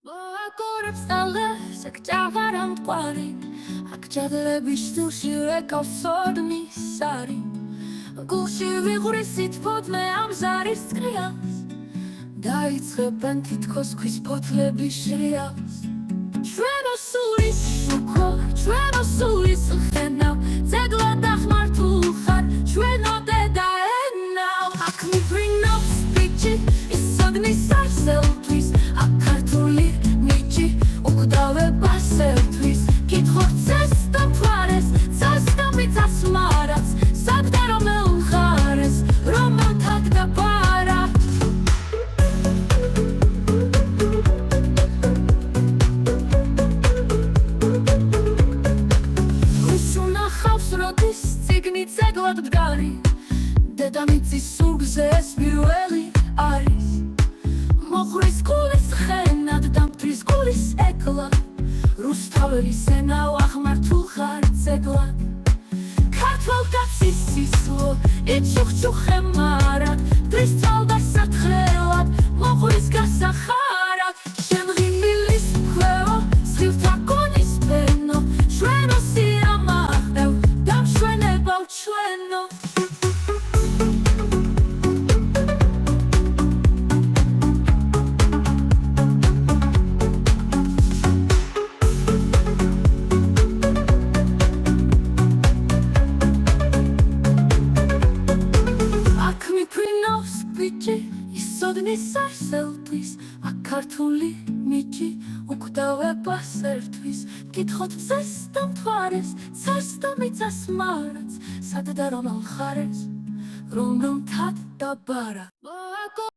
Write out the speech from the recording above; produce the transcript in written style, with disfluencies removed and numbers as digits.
Moakorps alle sekjavaram twari akjadle bishtushi rekavsodni sari Gulshi vigurisit podme amzaris krias Daitsreben titkos kvis potlebis shrias Shveno sulis shuko, shveno sulis uchenau Zegladach martuchar, shveno deda enau Ak mi brinov spichi, isogni sarsel please Akartuli nichi, ukdave basel please Kitchot cestam tvares, cestam mitas marats Sabdero melchares, romantak da para Rodis ციგნით ზეგლად მდგარი დედამიწის სურგზე ეს პირველი არის მოხრის გულის ხენად დამტრის გულის ეკლა რუსთაველის ენა აღმართულ ხარ ძეგლად ქართველ კაცის სისლო იჩუხჩუხე მარად დრის წალდა სათხრელად მოხრის გასახარად შემღი მილის მქვეო სხივთა გონის ფენო შვენო სიამა Členo Ak mi prinos piči isodni sarseltvis Akartuli miči ukdave basertvis Kitchot cestam tvares, cestam itsas marats Sad darom alchares, rum tad da bara